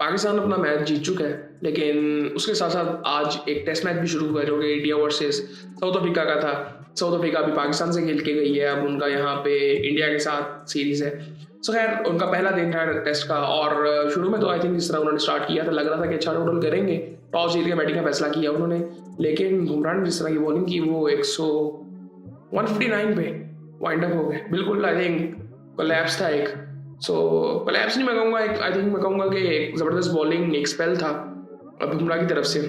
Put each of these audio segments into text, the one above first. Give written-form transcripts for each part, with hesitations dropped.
पाकिस्तान अपना मैच जीत चुका है, लेकिन उसके साथ साथ आज एक टेस्ट मैच भी शुरू हुआ है जो कि इंडिया वर्सेस साउथ अफ्रीका का था। साउथ अफ्रीका अभी पाकिस्तान से खेल के गई है, अब उनका यहाँ पे इंडिया के साथ सीरीज है। सो खैर उनका पहला दिन था टेस्ट का, और शुरू में तो आई थिंक जिस तरह उन्होंने स्टार्ट किया था लग रहा था कि अच्छा टोटल करेंगे, टॉस जीत के बैटिंग का फैसला किया उन्होंने, लेकिन बुमराह ने जिस तरह की बॉलिंग की वो 159 पे वाइंड अप हो गए। बिल्कुल आई थिंक कोलैप्स था एक, सो कोलैप्स नहीं मैं कहूँगा, आई थिंक मैं कहूँगा कि एक ज़बरदस्त बॉलिंग एक स्पेल था बुमराह की तरफ से।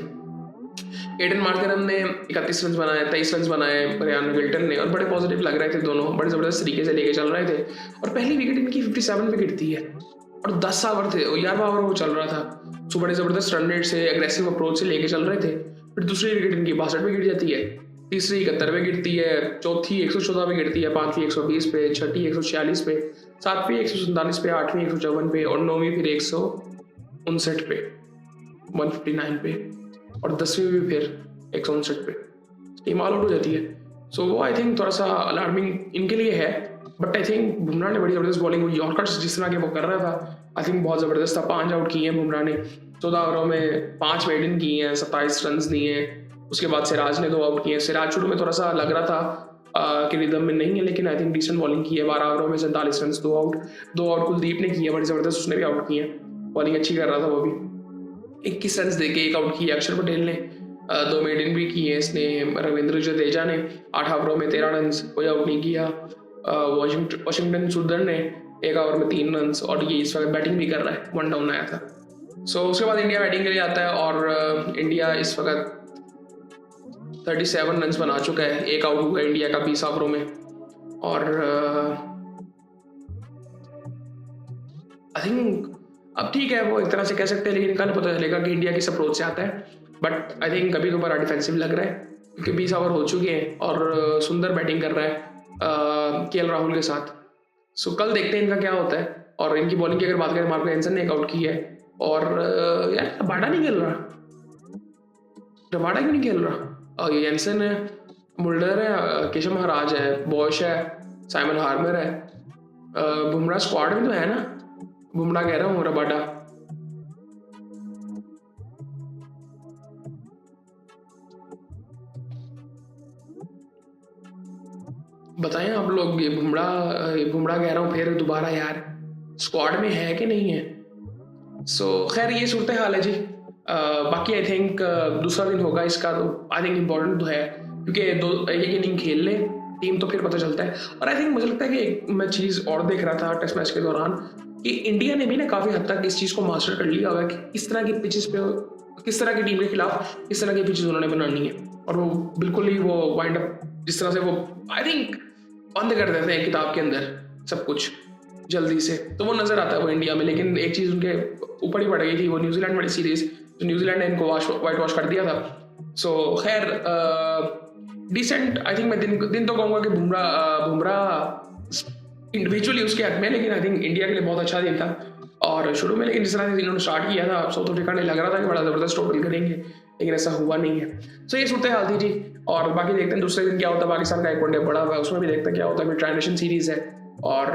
एडन मार्करम ने 31 रन बनाए, 23 रन बनाए ब्रायन गिल्टन ने, और बड़े पॉजिटिव लग रहे थे दोनों, बड़े ज़बरदस्त तरीके से लेके चल रहे थे। और पहली विकेट इनकी 57 पे गिरती है और 10 ओवर थे, 11वां ओवर वो चल रहा था, सो बड़े ज़बरदस्त रन रेट से एग्रेसिव अप्रोच से लेके चल रहे थे। फिर दूसरी विकेट इनकी 62 पे गिर जाती है, तीसरी 71 पे गिरती है, चौथी 114 पे गिरती है, पांचवी 120 पे, छठी 146 पे, सातवीं 147 पे, आठवीं 154 पे, और नौवीं फिर 159 पे 159 पे, और 10वीं भी फिर 159 पे टीम ऑल आउट हो जाती है। सो वो आई थिंक थोड़ा सा अलार्मिंग इनके लिए है, बट आई थिंक बुमराह ने बड़ी ज़बरदस्त बॉलिंग हुई। यॉर्कर्स जिस तरह के वो कर रहा था आई थिंक बहुत ज़बरदस्त था। 5 आउट किए हैं बुमराह ने, 14 ओवरों में 5 मेडन किए हैं, 27 रन दिए हैं। उसके बाद सिराज ने 2 आउट किए। सिराज शुरू में थोड़ा सा लग रहा था कि रिदम में नहीं है, लेकिन आई थिंक डिसेंट बॉलिंग की है। 12 ओवरों में 47 रन, 2 आउट कुलदीप ने किए, बड़ी ज़बरदस्त उसने भी आउट किए, बॉलिंग अच्छी कर रहा था वो भी। 21 रन देके 1 आउट किए अक्षर पटेल ने, 2 मेडन भी किए इसने। रविंद्र जडेजा ने 8 ओवरों में 13 रन, कोई आउट नहीं किया। वाशिंगटन सुंदर ने 1 ओवर में 3 रन, और ये इस वक्त बैटिंग भी कर रहा है, 1 डाउन आया था। सो उसके बाद इंडिया बैटिंग के लिए आता है, और इंडिया इस वक्त 37 रन बना चुका है, 1 आउट हुआ इंडिया का 20 ओवरों में। और आई थिंक अब ठीक है, वो एक तरह से कह सकते हैं, लेकिन कल पता चलेगा कि इंडिया किस अप्रोच से आता है। बट आई थिंक अभी तो बड़ा डिफेंसिव लग रहा है, क्योंकि 20 ओवर हो चुके हैं और सुंदर बैटिंग कर रहा है केएल राहुल के साथ। सो कल देखते हैं इनका क्या होता है। और इनकी बॉलिंग की अगर बात करें, मार्को एंसन ने 1 आउट किया है, और यार रबाडा नहीं खेल रहा, रबाडा क्यों नहीं खेल रहा? ये एंसन है, मुल्डर है, केशव महाराज है, बॉश है, साइमन हार्मर है, बुमराह स्क्वाड में तो है ना, बुमराह कह रहा हूँ, रबाडा। बताएं आप लोग, ये बुमराह कह रहा हूँ फिर दोबारा यार, स्क्वाड में है कि नहीं है? सो खैर ये सूरत हाल है जी। बाकी आई थिंक दूसरा दिन होगा इसका, तो आई थिंक इम्पोर्टेंट तो है, क्योंकि एक इनिंग खेल ले टीम तो फिर पता चलता है। और आई थिंक मुझे लगता है कि एक मैं चीज़ और देख रहा था टेस्ट मैच के दौरान, कि इंडिया ने भी ना काफ़ी हद तक इस चीज़ को मास्टर कर लिया होगा कि किस तरह की पिचेस पे, किस तरह की टीम के खिलाफ किस तरह की पिचेस उन्होंने बनानी है। और वो बिल्कुल ही वो वाइंड अप जिस तरह से वो आई थिंक बंद कर देते हैं किताब के अंदर सब कुछ जल्दी से, तो वो नज़र आता है वो इंडिया में। लेकिन एक चीज़ उनके ऊपर ही पड़ गई थी, वो न्यूजीलैंड वाली सीरीज, जो न्यूजीलैंड ने इनको वाइट वॉश कर दिया था। सो खैर डिसेंट आई थिंक मैं दिन तो कहूँगा कि बुमराह इंडिविजुअली उसके हक में, लेकिन आई थिंक इंडिया के लिए बहुत अच्छा दिन था। और शुरू में लेकिन जिस तरह से इन्होंने स्टार्ट किया था साउथ अफ्रीका ने, लग रहा था कि बड़ा ज़बरदस्त टोटल करेंगे, लेकिन ऐसा हुआ नहीं है। सो ये सूरत हाल थी जी। और बाकी देखते हैं दूसरे दिन क्या होता है। पाकिस्तान का एक वनडे बड़ा हुआ है, उसमें भी देखते हैं क्या होता है। फिर ट्रांजिशन सीरीज़ है, और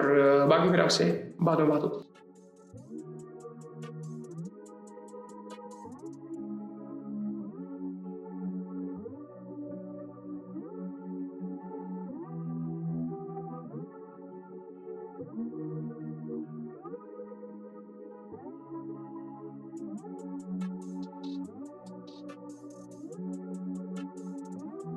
बाकी फिर आपसे बाद में बात होती है।